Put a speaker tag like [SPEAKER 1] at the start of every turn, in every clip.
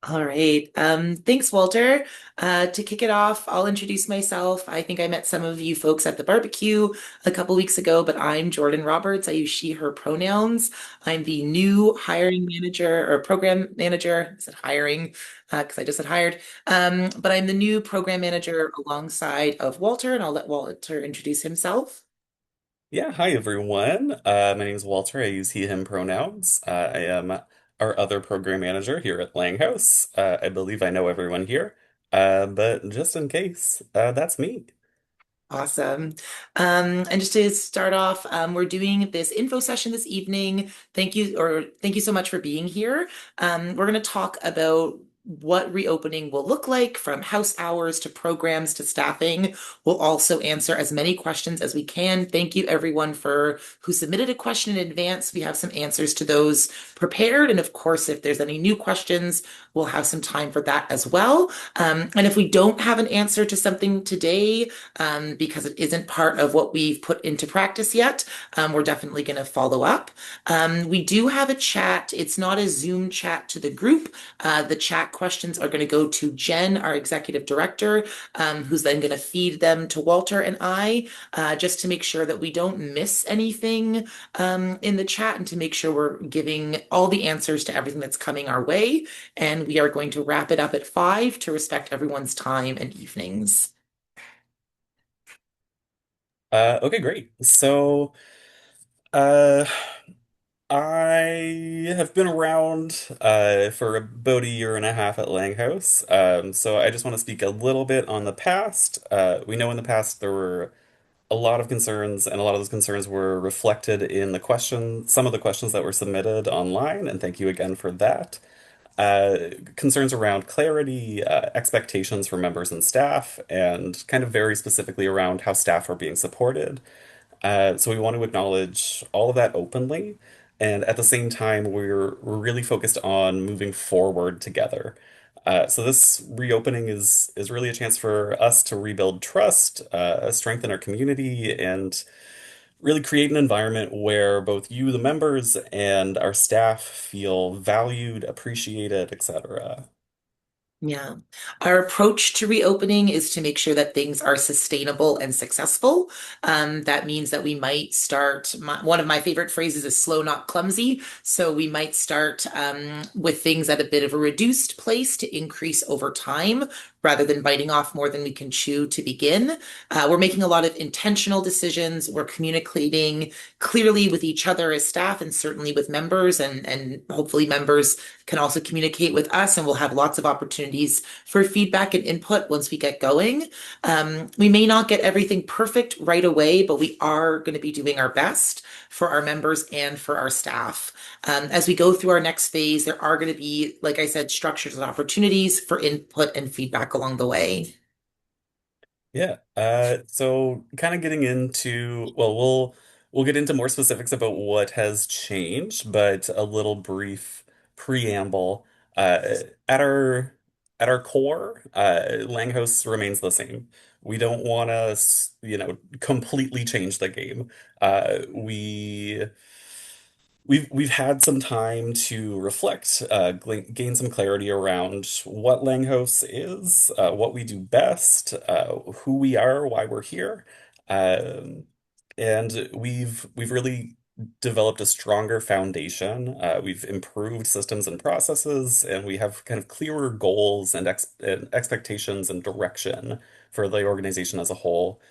[SPEAKER 1] All right. Thanks, Walter. To kick it off, I'll introduce myself. I think I met some of you folks at the barbecue a couple weeks ago, but I'm Jordan Roberts. I use she, her pronouns. I'm the new hiring manager or program manager. I said hiring because I just said hired. But I'm the new program manager alongside of Walter, and I'll let Walter introduce himself.
[SPEAKER 2] Yeah, hi everyone. My name is Walter. I use he, him pronouns. I am our other program manager here at Laing House. I believe I know everyone here, but just in case, that's me.
[SPEAKER 1] Awesome. And just to start off, we're doing this info session this evening. Thank you so much for being here. We're going to talk about what reopening will look like from house hours to programs to staffing. We'll also answer as many questions as we can. Thank you everyone for who submitted a question in advance. We have some answers to those prepared. And of course, if there's any new questions, we'll have some time for that as well. And if we don't have an answer to something today, because it isn't part of what we've put into practice yet. We're definitely going to follow up. We do have a chat. It's not a Zoom chat to the group. The chat questions are going to go to Jen, our executive director, who's then going to feed them to Walter and I, just to make sure that we don't miss anything in the chat and to make sure we're giving all the answers to everything that's coming our way. And we are going to wrap it up at 5 to respect everyone's time and evenings.
[SPEAKER 2] Okay, great. Uh, I have been around for about a year and a half at Lang House. So I just want to speak a little bit on the past. We know in the past there were a lot of concerns, and a lot of those concerns were reflected in some of the questions that were submitted online, and thank you again for that. Concerns around clarity, expectations for members and staff, and kind of very specifically around how staff are being supported. So we want to acknowledge all of that openly, and at the same time, we're really focused on moving forward together. So this reopening is really a chance for us to rebuild trust, strengthen our community, and really create an environment where both you, the members, and our staff feel valued, appreciated, etc.
[SPEAKER 1] Yeah. Our approach to reopening is to make sure that things are sustainable and successful. That means that we might start, one of my favorite phrases is slow, not clumsy. So we might start with things at a bit of a reduced place to increase over time rather than biting off more than we can chew to begin. We're making a lot of intentional decisions. We're communicating clearly with each other as staff and certainly with members, and hopefully members can also communicate with us, and we'll have lots of opportunities for feedback and input once we get going. We may not get everything perfect right away, but we are going to be doing our best for our members and for our staff. As we go through our next phase, there are going to be, like I said, structures and opportunities for input and feedback along the way.
[SPEAKER 2] Yeah. So kind of getting into, well, we'll get into more specifics about what has changed, but a little brief preamble. At our core, Langhouse remains the same. We don't want to, completely change the game. We we've had some time to reflect, gain some clarity around what Langhouse is, what we do best, who we are, why we're here, um, and we've really developed a stronger foundation. We've improved systems and processes, and we have kind of clearer goals and expectations and direction for the organization as a whole.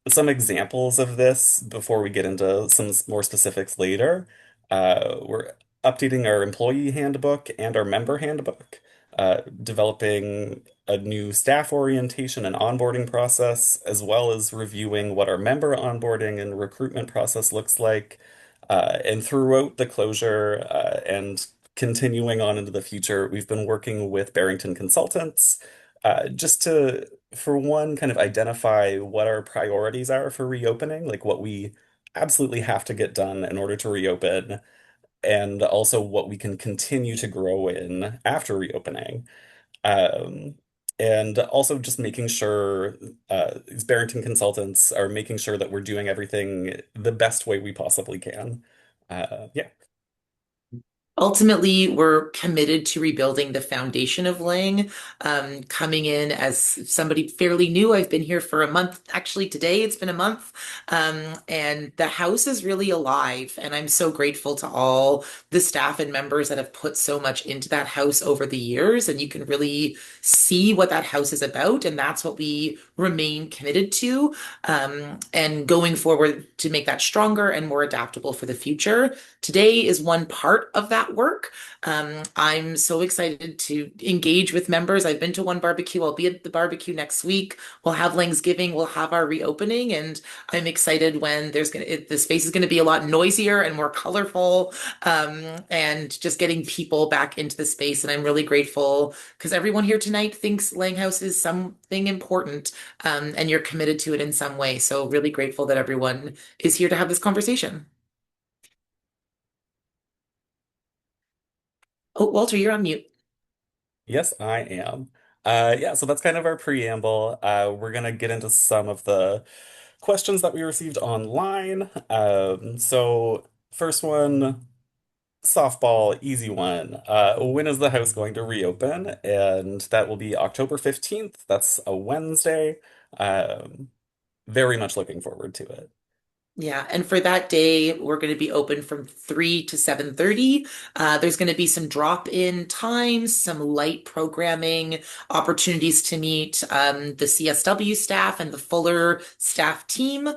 [SPEAKER 2] Some examples of this before we get into some more specifics later. We're updating our employee handbook and our member handbook, developing a new staff orientation and onboarding process, as well as reviewing what our member onboarding and recruitment process looks like. And throughout the closure, and continuing on into the future, we've been working with Barrington Consultants, just to, for one, kind of identify what our priorities are for reopening, like what we absolutely have to get done in order to reopen, and also what we can continue to grow in after reopening. Um, and also just making sure these Barrington consultants are making sure that we're doing everything the best way we possibly can. Yeah.
[SPEAKER 1] Ultimately, we're committed to rebuilding the foundation of Laing. Coming in as somebody fairly new, I've been here for a month. Actually, today it's been a month. And the house is really alive. And I'm so grateful to all the staff and members that have put so much into that house over the years. And you can really see what that house is about. And that's what we remain committed to. And going forward to make that stronger and more adaptable for the future. Today is one part of that work. I'm so excited to engage with members. I've been to one barbecue. I'll be at the barbecue next week. We'll have Thanksgiving. We'll have our reopening, and I'm excited when the space is gonna be a lot noisier and more colorful, and just getting people back into the space. And I'm really grateful because everyone here tonight thinks Laing House is something important, and you're committed to it in some way. So really grateful that everyone is here to have this conversation. Oh, Walter, you're on mute.
[SPEAKER 2] Yes, I am. Yeah, so that's kind of our preamble. We're gonna get into some of the questions that we received online. So first one, softball, easy one. When is the house going to reopen? And that will be October 15th. That's a Wednesday. Um, very much looking forward to it.
[SPEAKER 1] Yeah, and for that day, we're going to be open from 3 to 7:30. There's going to be some drop-in times, some light programming, opportunities to meet the CSW staff and the Fuller staff team.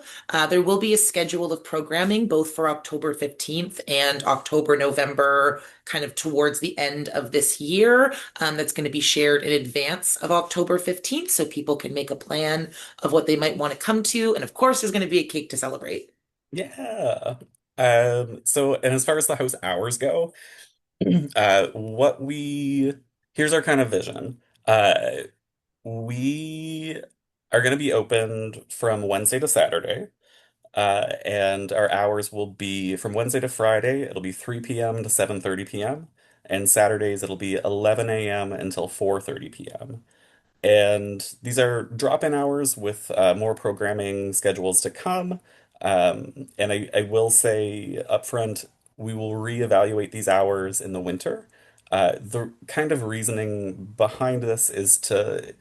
[SPEAKER 1] There will be a schedule of programming both for October 15th and October, November, kind of towards the end of this year. That's going to be shared in advance of October 15th so people can make a plan of what they might want to come to. And of course, there's going to be a cake to celebrate.
[SPEAKER 2] Yeah. And as far as the house hours go, what we here's our kind of vision. Uh, we are going to be opened from Wednesday to Saturday, and our hours will be from Wednesday to Friday. It'll be 3 p.m. to 7:30 p.m. And Saturdays it'll be 11 a.m. until 4:30 p.m. And these are drop-in hours with more programming schedules to come. And I will say upfront, we will reevaluate these hours in the winter. The kind of reasoning behind this is to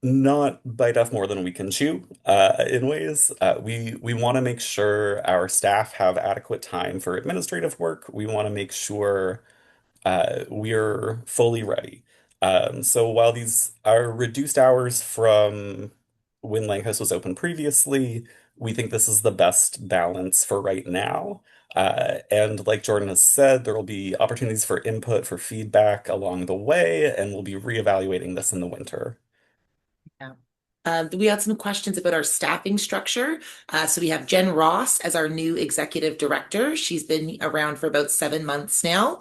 [SPEAKER 2] not bite off more than we can chew, in ways. We want to make sure our staff have adequate time for administrative work. We want to make sure we're fully ready. So while these are reduced hours from when Lang House was open previously, we think this is the best balance for right now. And like Jordan has said, there will be opportunities for input, for feedback along the way, and we'll be reevaluating this in the winter.
[SPEAKER 1] Yeah. We had some questions about our staffing structure. So we have Jen Ross as our new executive director. She's been around for about 7 months now.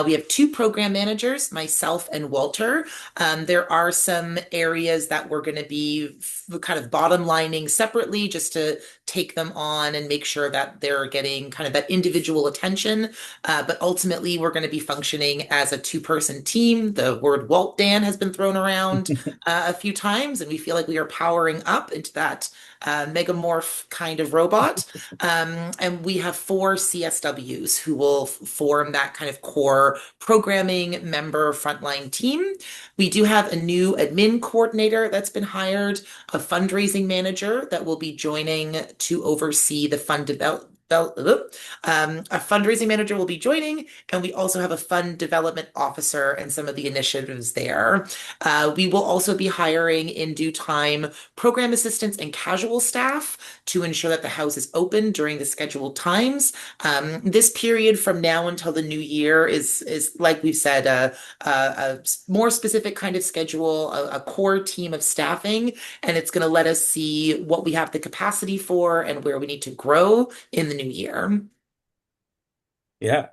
[SPEAKER 1] We have two program managers, myself and Walter. There are some areas that we're going to be kind of bottom lining separately just to take them on and make sure that they're getting kind of that individual attention. But ultimately, we're going to be functioning as a two-person team. The word Walt Dan has been thrown around a few times, and we feel like we are powering up into that megamorph kind of robot. And we have four CSWs who will form that kind of core programming member frontline team. We do have a new admin coordinator that's been hired, a fundraising manager that will be joining to oversee the fund development. A fundraising manager will be joining, and we also have a fund development officer and some of the initiatives there. We will also be hiring in due time program assistants and casual staff to ensure that the house is open during the scheduled times. This period from now until the new year is like we've said, a more specific kind of schedule, a core team of staffing, and it's going to let us see what we have the capacity for and where we need to grow in the new year.
[SPEAKER 2] Yeah.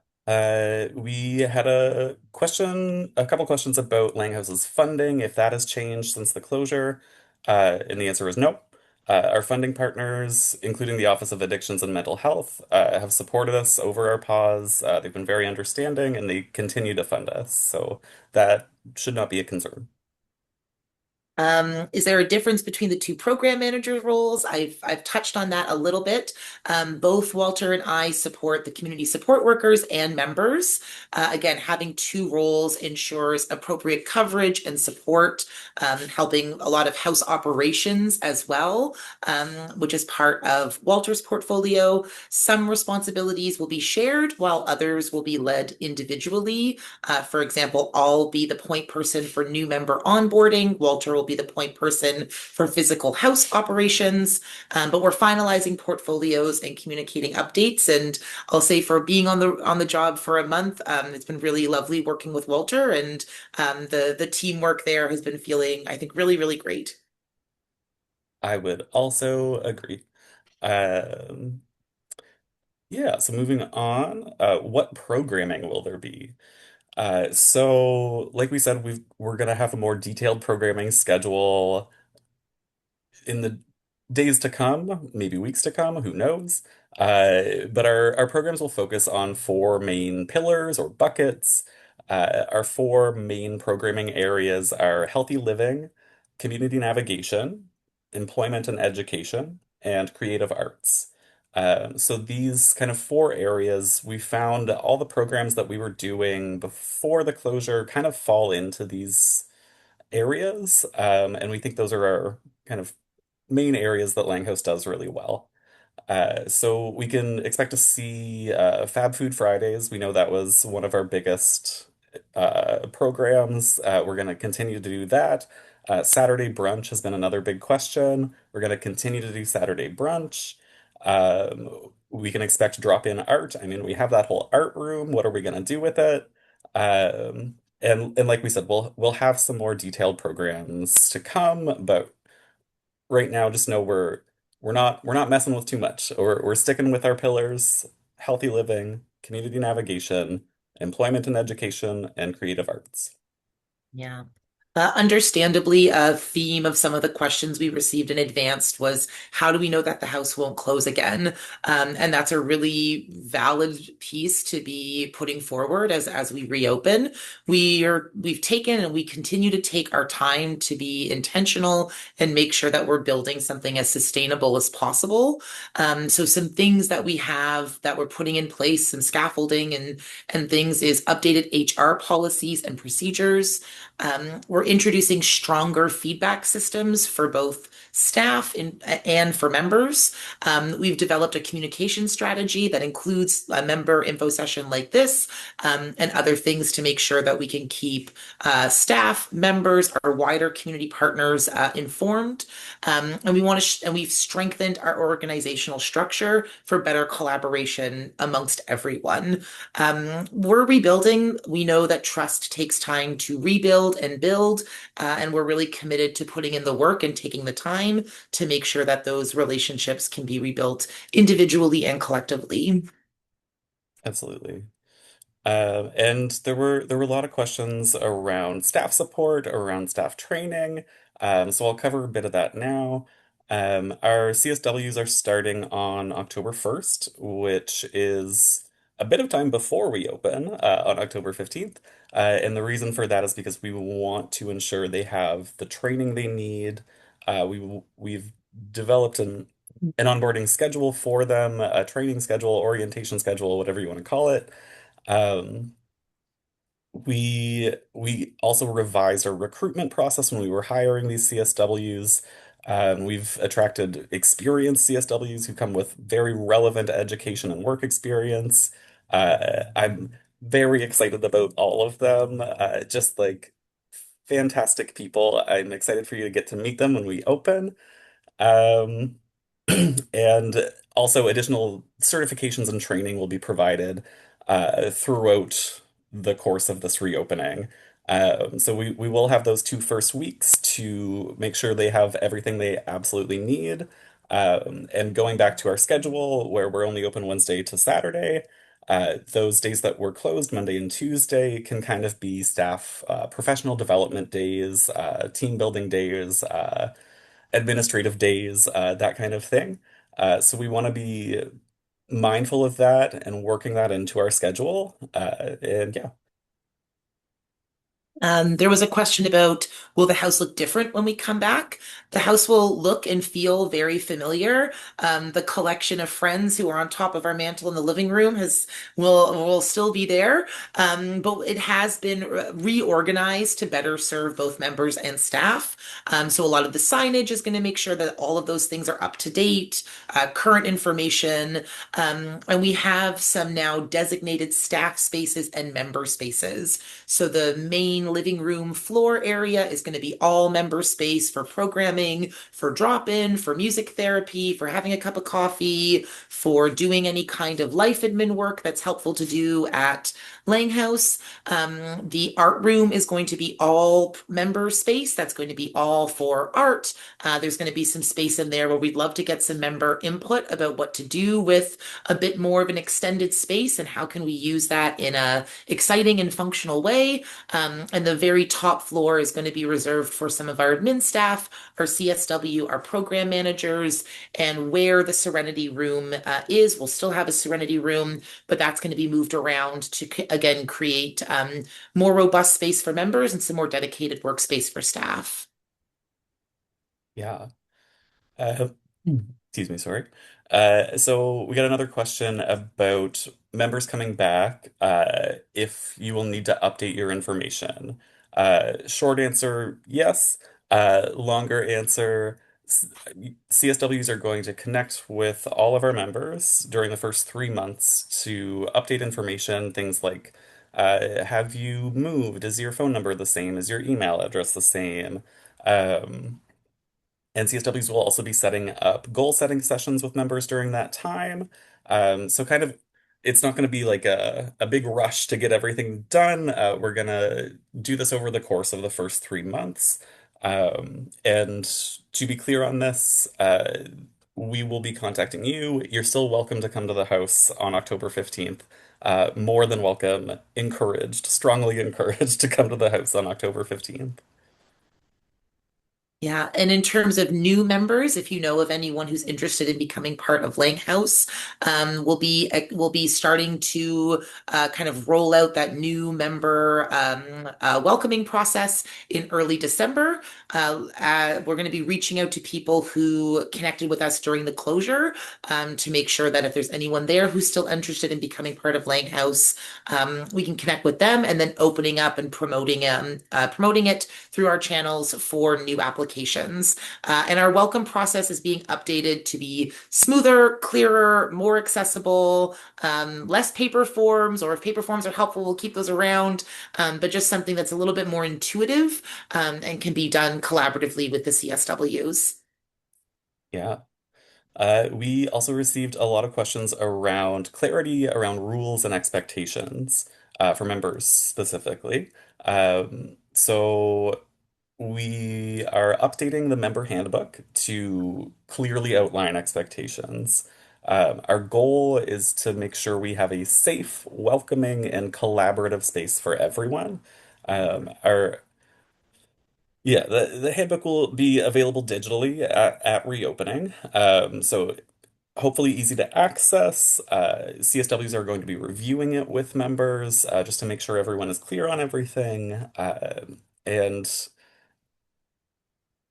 [SPEAKER 2] We had a couple questions about Langhouse's funding, if that has changed since the closure. And the answer is no. Our funding partners, including the Office of Addictions and Mental Health, have supported us over our pause. They've been very understanding and they continue to fund us. So that should not be a concern.
[SPEAKER 1] Is there a difference between the two program manager roles? I've touched on that a little bit. Both Walter and I support the community support workers and members. Again, having two roles ensures appropriate coverage and support, helping a lot of house operations as well, which is part of Walter's portfolio. Some responsibilities will be shared, while others will be led individually. For example, I'll be the point person for new member onboarding. Walter will be the point person for physical house operations. But we're finalizing portfolios and communicating updates. And I'll say for being on the job for a month, it's been really lovely working with Walter, and the teamwork there has been feeling, I think, really, really great.
[SPEAKER 2] I would also agree. Um, yeah, so moving on, what programming will there be? So like we said, we're gonna have a more detailed programming schedule in the days to come, maybe weeks to come, who knows? But our programs will focus on four main pillars or buckets. Our four main programming areas are healthy living, community navigation, employment and education, and creative arts. So these kind of four areas, we found all the programs that we were doing before the closure kind of fall into these areas. And we think those are our kind of main areas that Langhouse does really well. So we can expect to see Fab Food Fridays. We know that was one of our biggest programs. We're going to continue to do that. Saturday brunch has been another big question. We're going to continue to do Saturday brunch. We can expect drop-in art. I mean, we have that whole art room. What are we going to do with it? And like we said, we'll have some more detailed programs to come, but right now just know we're not messing with too much. We're sticking with our pillars: healthy living, community navigation, employment and education, and creative arts.
[SPEAKER 1] Yeah. Understandably, a theme of some of the questions we received in advance was how do we know that the house won't close again? And that's a really valid piece to be putting forward as we reopen. We've taken and we continue to take our time to be intentional and make sure that we're building something as sustainable as possible. So some things that we have that we're putting in place, some scaffolding and things is updated HR policies and procedures. We're introducing stronger feedback systems for both staff and for members. We've developed a communication strategy that includes a member info session like this, and other things to make sure that we can keep staff, members, our wider community partners informed. And we've strengthened our organizational structure for better collaboration amongst everyone. We're rebuilding. We know that trust takes time to rebuild and build, and we're really committed to putting in the work and taking the time to make sure that those relationships can be rebuilt individually and collectively.
[SPEAKER 2] Absolutely. And there were a lot of questions around staff support, around staff training. So I'll cover a bit of that now. Our CSWs are starting on October 1st, which is a bit of time before we open on October 15th. And the reason for that is because we want to ensure they have the training they need. We've developed an onboarding schedule for them, a training schedule, orientation schedule, whatever you want to call it. Um, we also revised our recruitment process when we were hiring these CSWs. We've attracted experienced CSWs who come with very relevant education and work experience. I'm very excited about all of them. Just like fantastic people. I'm excited for you to get to meet them when we open. Um, and also additional certifications and training will be provided throughout the course of this reopening. So we will have those 2 first weeks to make sure they have everything they absolutely need. And going back to our schedule, where we're only open Wednesday to Saturday, those days that we're closed, Monday and Tuesday, can kind of be staff professional development days, team building days, administrative days, that kind of thing. So we want to be mindful of that and working that into our schedule. And yeah,
[SPEAKER 1] There was a question about, will the house look different when we come back? The house will look and feel very familiar. The collection of friends who are on top of our mantle in the living room will still be there, but it has been reorganized to better serve both members and staff. So a lot of the signage is going to make sure that all of those things are up to date, current information, and we have some now designated staff spaces and member spaces. So the main living room floor area is going to be all member space for programming, for drop-in, for music therapy, for having a cup of coffee, for doing any kind of life admin work that's helpful to do at Laing House. The art room is going to be all member space. That's going to be all for art. There's going to be some space in there where we'd love to get some member input about what to do with a bit more of an extended space and how can we use that in a exciting and functional way. And the very top floor is going to be reserved for some of our admin staff, our CSW, our program managers, and where the Serenity room is. We'll still have a Serenity room, but that's going to be moved around to, again, create more robust space for members and some more dedicated workspace for staff.
[SPEAKER 2] Yeah. Uh, Excuse me, sorry. So we got another question about members coming back, if you will need to update your information. Short answer, yes. Longer answer, CSWs are going to connect with all of our members during the first 3 months to update information, things like have you moved? Is your phone number the same? Is your email address the same? Um, and CSWs will also be setting up goal setting sessions with members during that time. So kind of it's not going to be like a big rush to get everything done. We're going to do this over the course of the first 3 months. And to be clear on this, we will be contacting you. You're still welcome to come to the house on October 15th. More than welcome, encouraged, strongly encouraged to come to the house on October 15th.
[SPEAKER 1] Yeah, and in terms of new members, if you know of anyone who's interested in becoming part of Lang House, we'll be starting to kind of roll out that new member welcoming process in early December. We're going to be reaching out to people who connected with us during the closure to make sure that if there's anyone there who's still interested in becoming part of Lang House, we can connect with them, and then opening up and promoting it through our channels for new applications. And our welcome process is being updated to be smoother, clearer, more accessible, less paper forms, or if paper forms are helpful, we'll keep those around, but just something that's a little bit more intuitive and can be done collaboratively with the CSWs.
[SPEAKER 2] Yeah. We also received a lot of questions around clarity around rules and expectations for members specifically. So we are updating the member handbook to clearly outline expectations. Our goal is to make sure we have a safe, welcoming, and collaborative space for everyone. Our Yeah, the handbook will be available digitally at reopening. So hopefully easy to access. CSWs are going to be reviewing it with members just to make sure everyone is clear on everything. And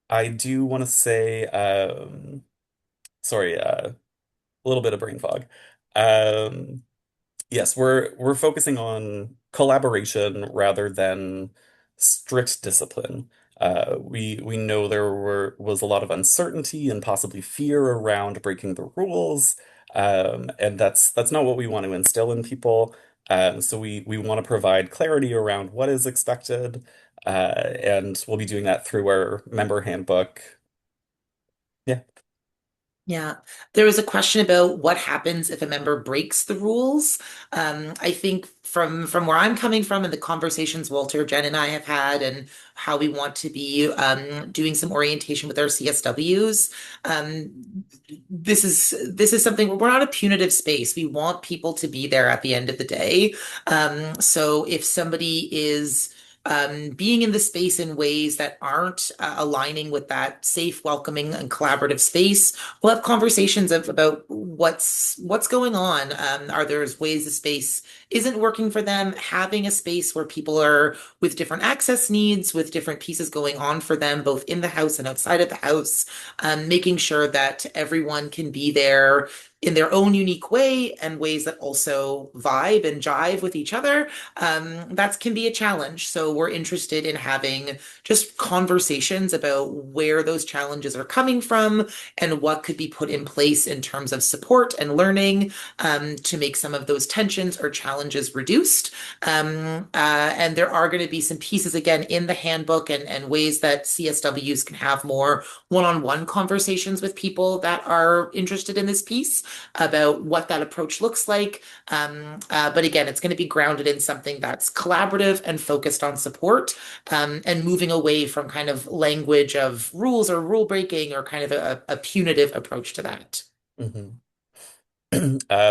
[SPEAKER 2] I do want to say, sorry, a little bit of brain fog. Um, Yes, we're focusing on collaboration rather than strict discipline. We know there was a lot of uncertainty and possibly fear around breaking the rules, and that's not what we want to instill in people. So we want to provide clarity around what is expected, and we'll be doing that through our member handbook. Yeah.
[SPEAKER 1] Yeah, there was a question about what happens if a member breaks the rules. I think from where I'm coming from and the conversations Walter, Jen, and I have had, and how we want to be doing some orientation with our CSWs. This is something we're not a punitive space. We want people to be there at the end of the day. So if somebody is being in the space in ways that aren't aligning with that safe, welcoming, and collaborative space. We'll have conversations about what's going on. Are there ways the space isn't working for them? Having a space where people are with different access needs, with different pieces going on for them, both in the house and outside of the house, making sure that everyone can be there in their own unique way and ways that also vibe and jive with each other. That can be a challenge. So we're interested in having just conversations about where those challenges are coming from and what could be put in place in terms of support and learning to make some of those tensions or challenges reduced. And there are going to be some pieces again in the handbook and ways that CSWs can have more one-on-one conversations with people that are interested in this piece about what that approach looks like. But again, it's going to be grounded in something that's collaborative and focused on support, and moving away from kind of language of rules or rule breaking or kind of a punitive approach to that.
[SPEAKER 2] Mhm.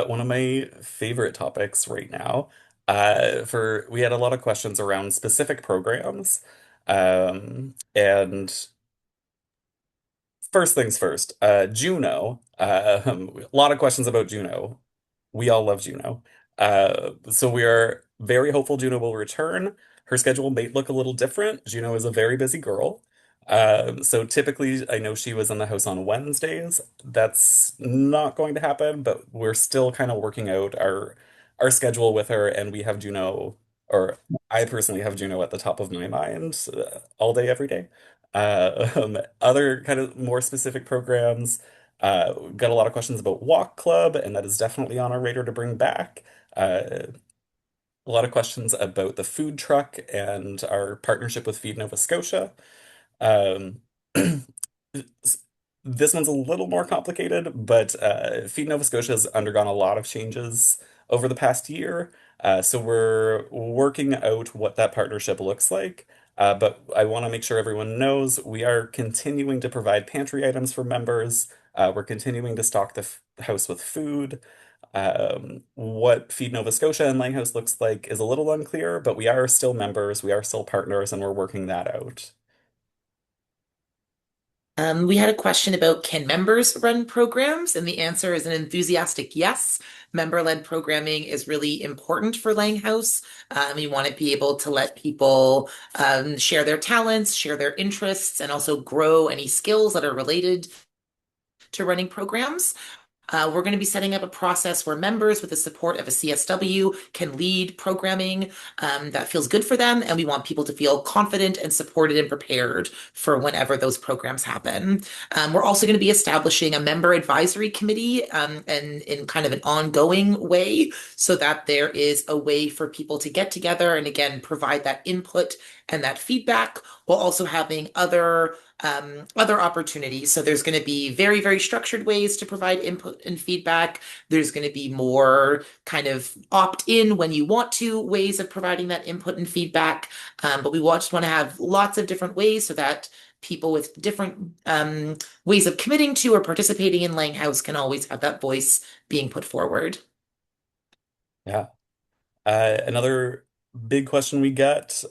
[SPEAKER 2] One of my favorite topics right now, for we had a lot of questions around specific programs. And first things first, Juno. A lot of questions about Juno. We all love Juno. So we are very hopeful Juno will return. Her schedule may look a little different. Juno is a very busy girl. So typically, I know she was in the house on Wednesdays. That's not going to happen, but we're still kind of working out our schedule with her, and we have Juno, or I personally have Juno at the top of my mind all day, every day. Other kind of more specific programs. Got a lot of questions about Walk Club, and that is definitely on our radar to bring back. A lot of questions about the food truck and our partnership with Feed Nova Scotia. Um, this one's a little more complicated, but Feed Nova Scotia has undergone a lot of changes over the past year. So we're working out what that partnership looks like. But I want to make sure everyone knows we are continuing to provide pantry items for members. We're continuing to stock the house with food. What Feed Nova Scotia and Laing House looks like is a little unclear, but we are still members, we are still partners, and we're working that out.
[SPEAKER 1] We had a question about can members run programs? And the answer is an enthusiastic yes. Member-led programming is really important for Lang House. We want to be able to let people share their talents, share their interests, and also grow any skills that are related to running programs. We're going to be setting up a process where members, with the support of a CSW, can lead programming that feels good for them. And we want people to feel confident and supported and prepared for whenever those programs happen. We're also going to be establishing a member advisory committee and in kind of an ongoing way so that there is a way for people to get together and again provide that input and that feedback while also having other opportunities. So there's going to be very, very structured ways to provide input and feedback. There's going to be more kind of opt-in when you want to ways of providing that input and feedback. But we just want to have lots of different ways so that people with different ways of committing to or participating in Lang House can always have that voice being put forward.
[SPEAKER 2] Yeah. Another big question we got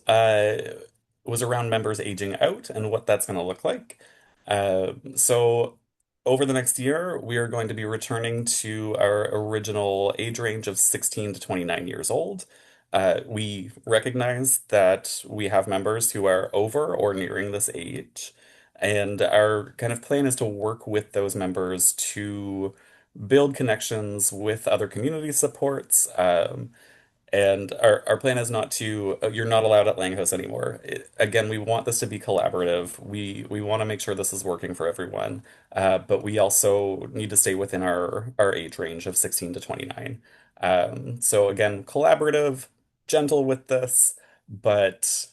[SPEAKER 2] was around members aging out and what that's going to look like. So, over the next year, we are going to be returning to our original age range of 16 to 29 years old. We recognize that we have members who are over or nearing this age, and our kind of plan is to work with those members to build connections with other community supports. And our plan is not to, you're not allowed at Langhouse anymore. Again, we want this to be collaborative. We want to make sure this is working for everyone. But we also need to stay within our age range of 16 to 29. So again, collaborative, gentle with this, but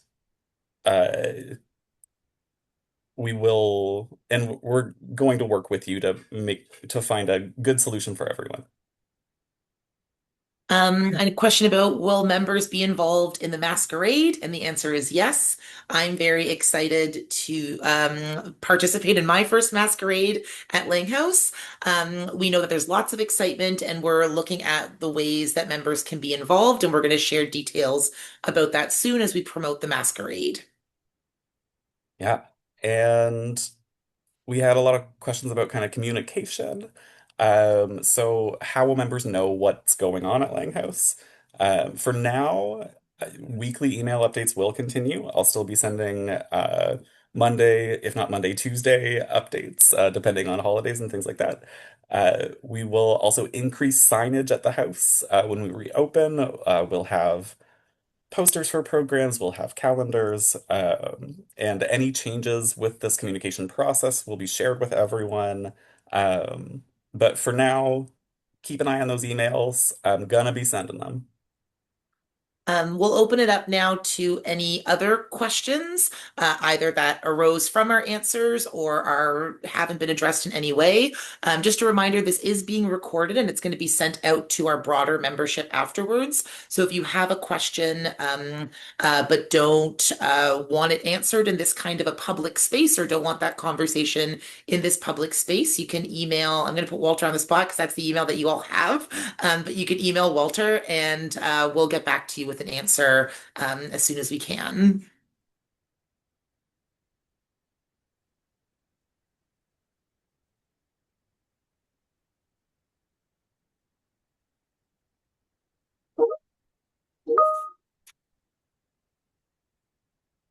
[SPEAKER 2] we will, and we're going to work with you to find a good solution for everyone.
[SPEAKER 1] And a question about will members be involved in the masquerade? And the answer is yes. I'm very excited to participate in my first masquerade at Laing House. We know that there's lots of excitement, and we're looking at the ways that members can be involved, and we're going to share details about that soon as we promote the masquerade.
[SPEAKER 2] Yeah. And we had a lot of questions about kind of communication. So how will members know what's going on at Lang House? For now, weekly email updates will continue. I'll still be sending Monday, if not Monday, Tuesday updates, depending on holidays and things like that. We will also increase signage at the house when we reopen. We'll have posters for programs, we'll have calendars, and any changes with this communication process will be shared with everyone. But for now, keep an eye on those emails. I'm gonna be sending them.
[SPEAKER 1] We'll open it up now to any other questions, either that arose from our answers or haven't been addressed in any way. Just a reminder, this is being recorded and it's going to be sent out to our broader membership afterwards. So if you have a question, but don't want it answered in this kind of a public space or don't want that conversation in this public space, you can email. I'm going to put Walter on the spot because that's the email that you all have. But you can email Walter and we'll get back to you with an answer as soon as we can.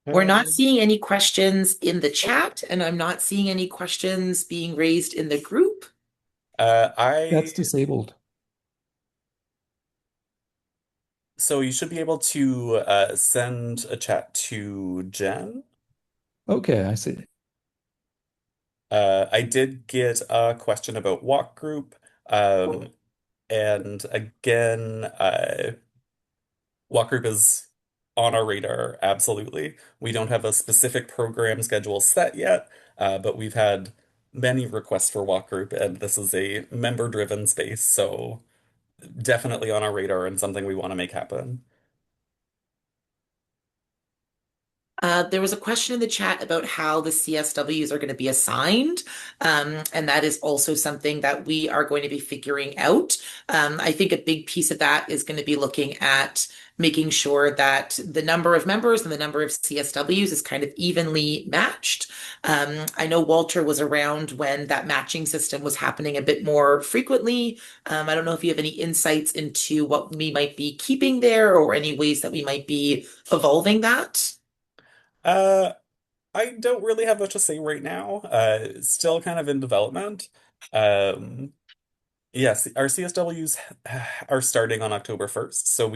[SPEAKER 1] We're not
[SPEAKER 2] Um,
[SPEAKER 1] seeing any questions in the chat, and I'm not seeing any questions being raised in the group.
[SPEAKER 2] I
[SPEAKER 3] That's disabled.
[SPEAKER 2] so you should be able to send a chat to Jen.
[SPEAKER 3] Okay, I see.
[SPEAKER 2] I did get a question about walk group. And again, walk group is on our radar, absolutely. We don't have a specific program schedule set yet, but we've had many requests for walk group, and this is a member-driven space, so definitely on our radar and something we want to make happen.
[SPEAKER 1] There was a question in the chat about how the CSWs are going to be assigned, and that is also something that we are going to be figuring out. I think a big piece of that is going to be looking at making sure that the number of members and the number of CSWs is kind of evenly matched. I know Walter was around when that matching system was happening a bit more frequently. I don't know if you have any insights into what we might be keeping there or any ways that we might be evolving that.
[SPEAKER 2] Uh, I don't really have much to say right now. It's still kind of in development. Um, yes, our CSWs are starting on October 1st, so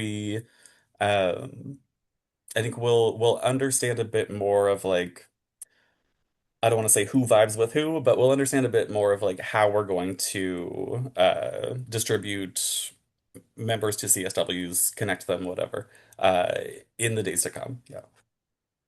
[SPEAKER 2] um, I think we'll understand a bit more of like I don't want to say who vibes with who, but we'll understand a bit more of like how we're going to distribute members to CSWs, connect them, whatever, uh, in the days to come. Yeah.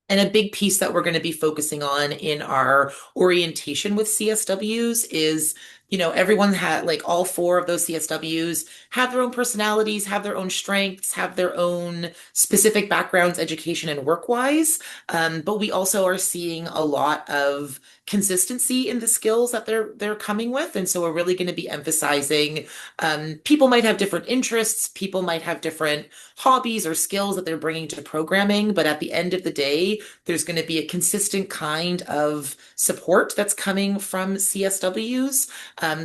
[SPEAKER 1] And a big piece that we're going to be focusing on in our orientation with CSWs is, everyone had like all four of those CSWs have their own personalities, have their own strengths, have their own specific backgrounds, education and work-wise. But we also are seeing a lot of consistency in the skills that they're coming with. And so we're really going to be emphasizing people might have different interests, people might have different hobbies or skills that they're bringing to programming, but at the end of the day, there's going to be a consistent kind of support that's coming from CSWs,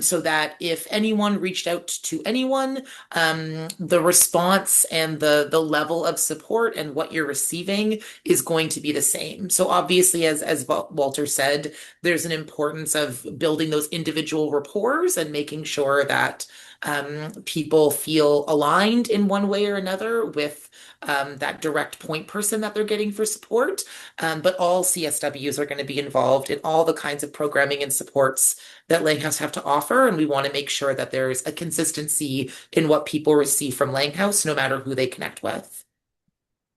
[SPEAKER 1] so that if anyone reached out to anyone, the response and the level of support and what you're receiving is going to be the same. So obviously, as Walter said, there's an importance of building those individual rapports and making sure that people feel aligned in one way or another with that direct point person that they're getting for support. But all CSWs are going to be involved in all the kinds of programming and supports that Langhouse have to offer. And we want to make sure that there's a consistency in what people receive from Langhouse, no matter who they connect with.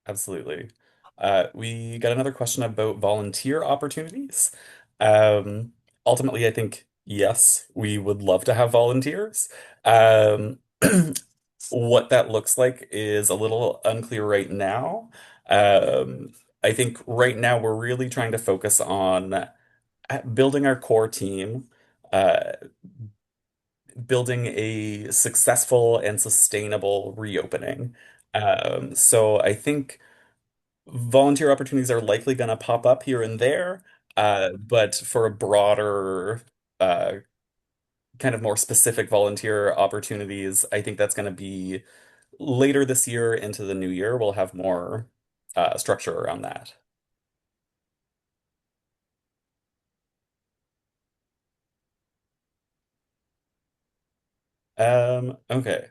[SPEAKER 2] Absolutely. We got another question about volunteer opportunities. Um, Ultimately, I think yes, we would love to have volunteers. Um, what that looks like is a little unclear right now. Um, I think right now we're really trying to focus on building our core team, uh, building a successful and sustainable reopening. So I think volunteer opportunities are likely going to pop up here and there, but for a broader, uh, kind of more specific volunteer opportunities, I think that's going to be later this year into the new year. We'll have more structure around that. Okay.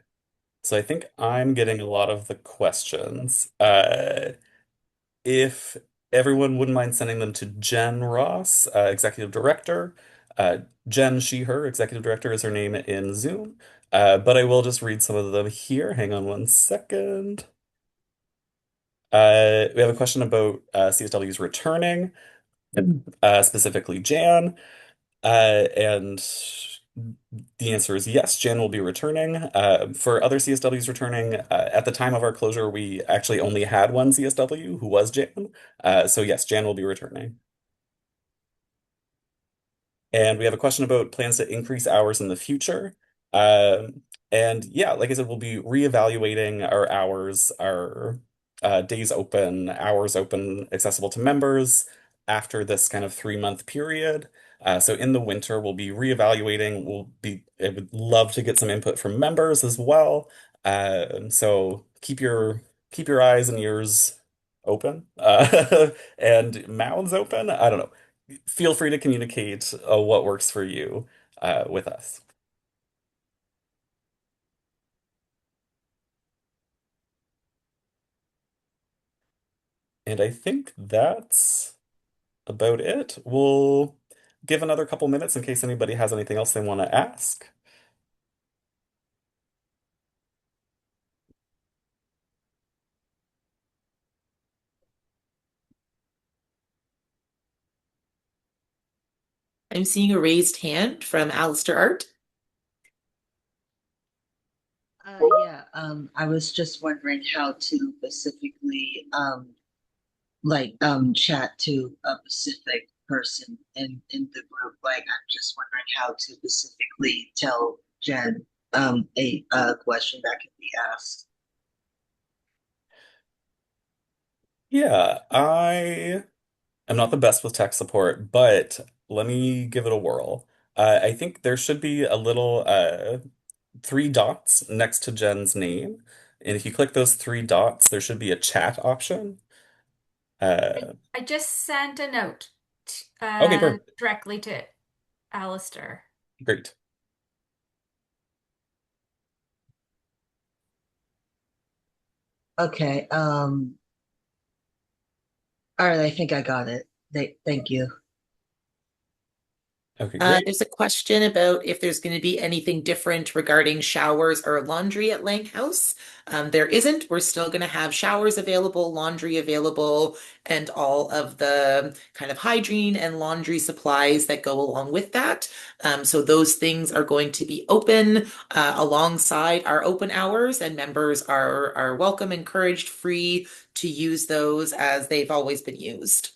[SPEAKER 2] So I think I'm getting a lot of the questions. If everyone wouldn't mind sending them to Jen Ross, Executive Director. Uh, Jen, she, her, Executive Director is her name in Zoom. But I will just read some of them here. Hang on one second. We have a question about CSWs returning, specifically Jan. And the answer is yes, Jan will be returning. For other CSWs returning, at the time of our closure, we actually only had one CSW who was Jan. So yes, Jan will be returning. And we have a question about plans to increase hours in the future. Um, and yeah, like I said, we'll be reevaluating our hours, our days open, hours open, accessible to members after this kind of 3 month period. So in the winter, we'll be reevaluating. I would love to get some input from members as well. So keep your eyes and ears open, and mouths open. I don't know, feel free to communicate what works for you with us. And I think that's about it. We'll give another couple minutes in case anybody has anything else they want to ask.
[SPEAKER 1] I'm seeing a raised hand from Alistair Art.
[SPEAKER 4] Yeah, I was just wondering how to specifically chat to a specific person in the group. Like I'm just wondering how to specifically tell Jen a question that can be asked.
[SPEAKER 2] Yeah, I am not the best with tech support, but let me give it a whirl. I think there should be a little three dots next to Jen's name. And if you click those three dots, there should be a chat option. Uh,
[SPEAKER 5] I just sent a note
[SPEAKER 2] okay, perfect.
[SPEAKER 5] directly to Alistair.
[SPEAKER 2] Great.
[SPEAKER 4] Okay, all right, I think I got it. Thank you.
[SPEAKER 2] Okay, great.
[SPEAKER 1] There's a question about if there's going to be anything different regarding showers or laundry at Laing House. There isn't. We're still going to have showers available, laundry available, and all of the kind of hygiene and laundry supplies that go along with that. So those things are going to be open alongside our open hours, and members are welcome, encouraged, free to use those as they've always been used.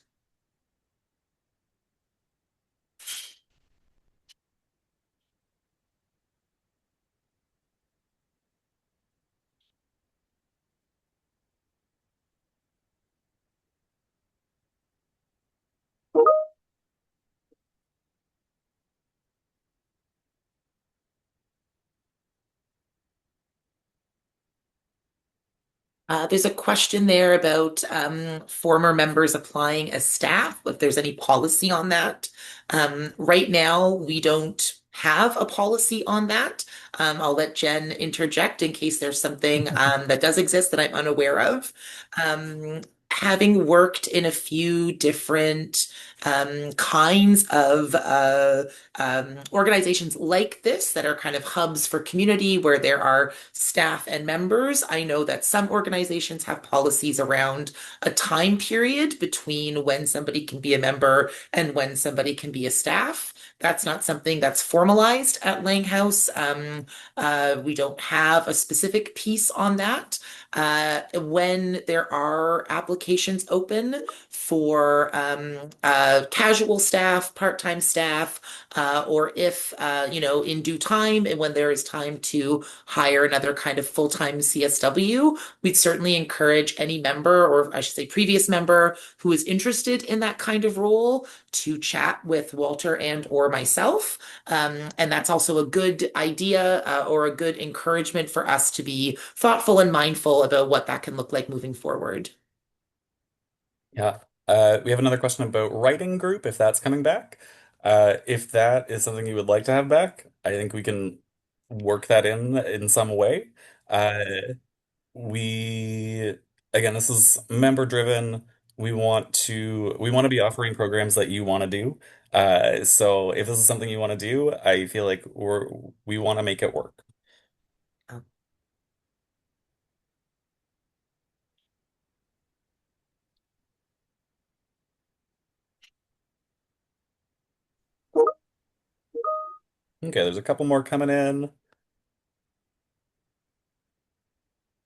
[SPEAKER 1] There's a question there about former members applying as staff, if there's any policy on that. Right now, we don't have a policy on that. I'll let Jen interject in case there's something that does exist that I'm unaware of. Having worked in a few different kinds of organizations like this that are kind of hubs for community where there are staff and members. I know that some organizations have policies around a time period between when somebody can be a member and when somebody can be a staff. That's not something that's formalized at Laing House. We don't have a specific piece on that. When there are applications open for casual staff, part-time staff, or if, in due time and when there is time to hire another kind of full-time CSW, we'd certainly encourage any member, or I should say previous member, who is interested in that kind of role to chat with Walter and or myself. And that's also a good idea or a good encouragement for us to be thoughtful and mindful about what that can look like moving forward.
[SPEAKER 2] Yeah. We have another question about writing group, if that's coming back. If that is something you would like to have back, I think we can work that in some way. Uh, we again, this is member driven. We want to be offering programs that you want to do. So if this is something you want to do, I feel like we want to make it work. Okay, there's a couple more coming in.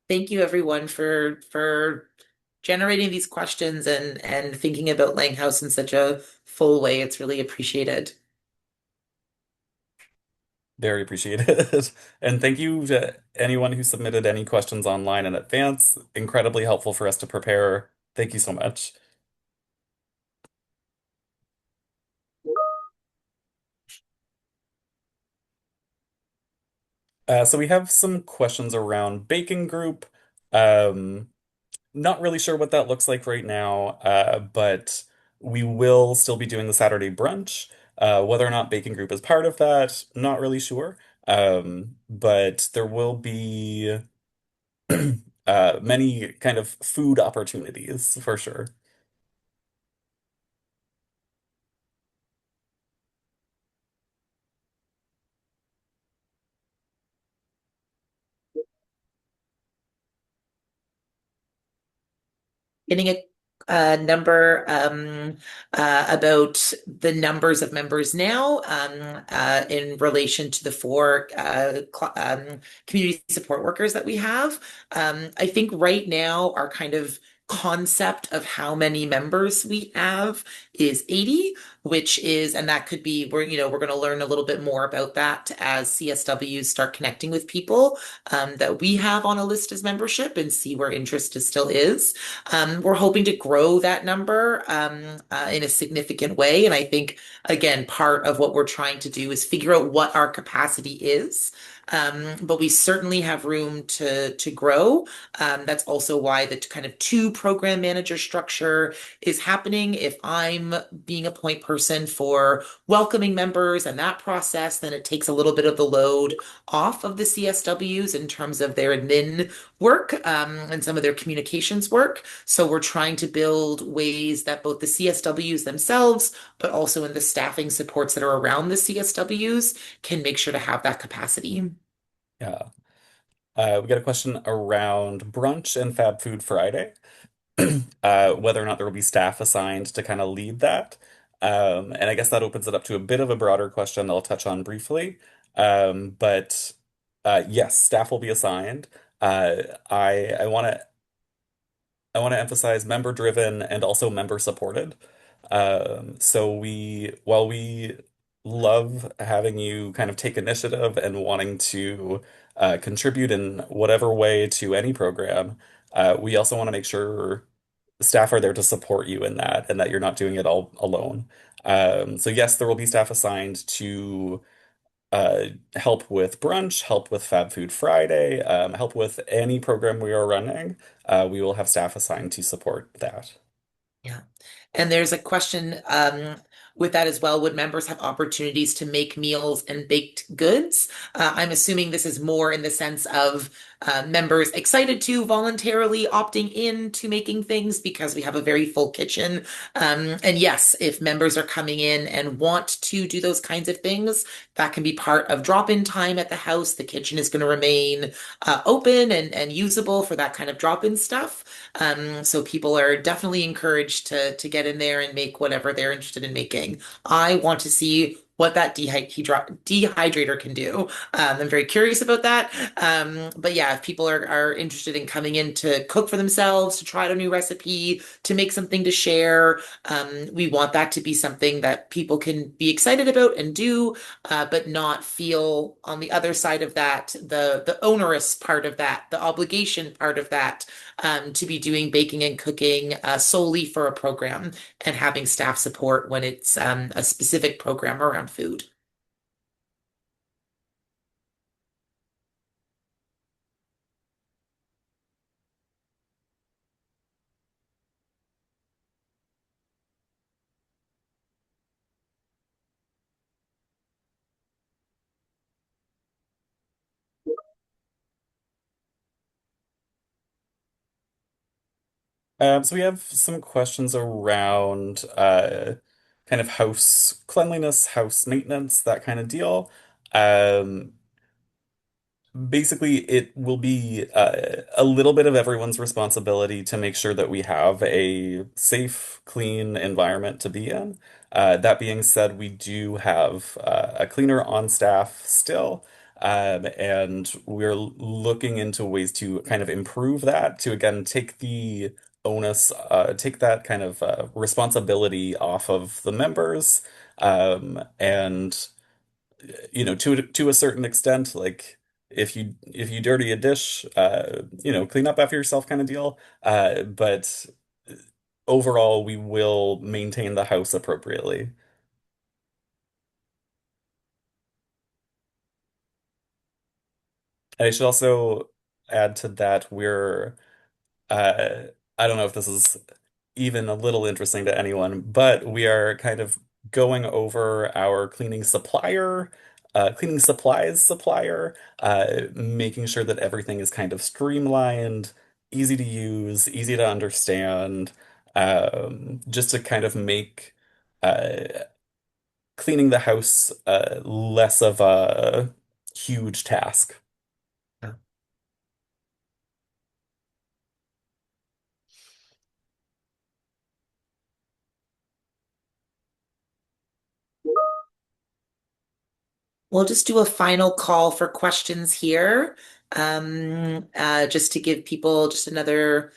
[SPEAKER 1] Thank you everyone for generating these questions and thinking about Lang House in such a full way. It's really appreciated.
[SPEAKER 2] Very appreciated. And thank you to anyone who submitted any questions online in advance. Incredibly helpful for us to prepare. Thank you so much. So we have some questions around baking group. Um, Not really sure what that looks like right now, but we will still be doing the Saturday brunch. Whether or not baking group is part of that, not really sure. But there will be many kind of food opportunities for sure.
[SPEAKER 1] Getting a number about the numbers of members now in relation to the four community support workers that we have. I think right now our kind of concept of how many members we have is 80, which is, and that could be, we're going to learn a little bit more about that as CSWs start connecting with people that we have on a list as membership and see where interest is still is. We're hoping to grow that number in a significant way. And I think, again, part of what we're trying to do is figure out what our capacity is. But we certainly have room to grow. That's also why the kind of two program manager structure is happening. If I'm being a point person for welcoming members and that process, then it takes a little bit of the load off of the CSWs in terms of their admin work and some of their communications work. So we're trying to build ways that both the CSWs themselves, but also in the staffing supports that are around the CSWs, can make sure to have that capacity.
[SPEAKER 2] Yeah. We got a question around brunch and Fab Food Friday. Whether or not there will be staff assigned to kind of lead that. And I guess that opens it up to a bit of a broader question that I'll touch on briefly. But yes, staff will be assigned. I want to emphasize member driven and also member supported. So while we love having you kind of take initiative and wanting to contribute in whatever way to any program, we also want to make sure staff are there to support you in that and that you're not doing it all alone. So yes, there will be staff assigned to help with brunch, help with Fab Food Friday, help with any program we are running. We will have staff assigned to support that.
[SPEAKER 1] Yeah. And there's a question with that as well. Would members have opportunities to make meals and baked goods? I'm assuming this is more in the sense of members excited to voluntarily opting in to making things because we have a very full kitchen. And yes, if members are coming in and want to do those kinds of things, that can be part of drop-in time at the house. The kitchen is going to remain open and usable for that kind of drop-in stuff. So people are definitely encouraged to get in there and make whatever they're interested in making. I want to see what that dehydrator can do. I'm very curious about that. But yeah, if people are interested in coming in to cook for themselves, to try out a new recipe, to make something to share, we want that to be something that people can be excited about and do, but not feel on the other side of that, the onerous part of that, the obligation part of that, to be doing baking and cooking solely for a program and having staff support when it's a specific program around food.
[SPEAKER 2] So we have some questions around kind of house cleanliness, house maintenance, that kind of deal. Um, Basically, it will be a little bit of everyone's responsibility to make sure that we have a safe, clean environment to be in. That being said, we do have a cleaner on staff still, and we're looking into ways to kind of improve that to again take the onus, take that kind of responsibility off of the members, and to a certain extent, like if you dirty a dish, clean up after yourself kind of deal. But overall, we will maintain the house appropriately. And I should also add to that, uh, I don't know if this is even a little interesting to anyone, but we are kind of going over our cleaning supplies supplier, making sure that everything is kind of streamlined, easy to use, easy to understand, just to kind of make uh, cleaning the house less of a huge task.
[SPEAKER 1] We'll just do a final call for questions here, just to give people just another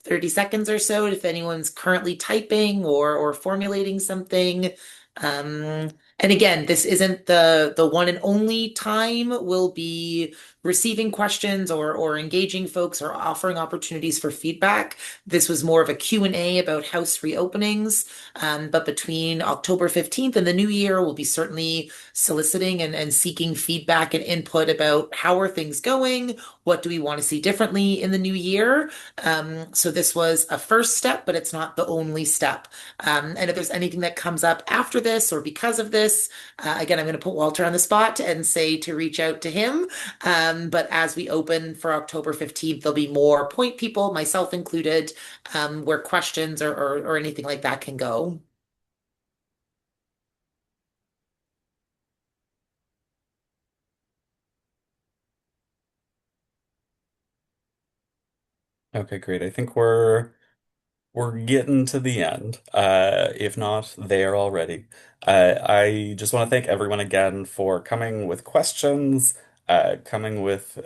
[SPEAKER 1] 30 seconds or so if anyone's currently typing or formulating something. Um, and again, this isn't the one and only time we'll be receiving questions or engaging folks or offering opportunities for feedback. This was more of a Q&A about house reopenings. But between October 15th and the new year, we'll be certainly soliciting and seeking feedback and input about how are things going? What do we want to see differently in the new year? So this was a first step, but it's not the only step. And if there's anything that comes up after this or because of this, again, I'm going to put Walter on the spot and say to reach out to him. But as we open for October 15th, there'll be more point people, myself included, where questions or anything like that can go.
[SPEAKER 2] Okay, great. I think we're getting to the end, if not there already. I just want to thank everyone again for coming with questions, coming with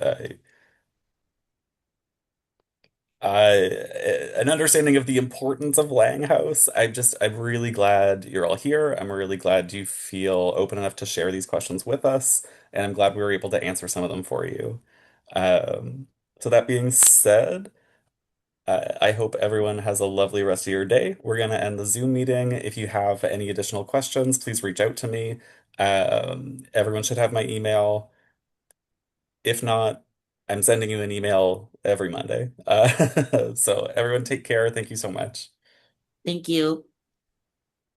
[SPEAKER 2] an understanding of the importance of Laing House. I'm really glad you're all here. I'm really glad you feel open enough to share these questions with us, and I'm glad we were able to answer some of them for you. Um, so that being said, I hope everyone has a lovely rest of your day. We're going to end the Zoom meeting. If you have any additional questions, please reach out to me. Everyone should have my email. If not, I'm sending you an email every Monday. So everyone take care. Thank you so much.
[SPEAKER 1] Thank you.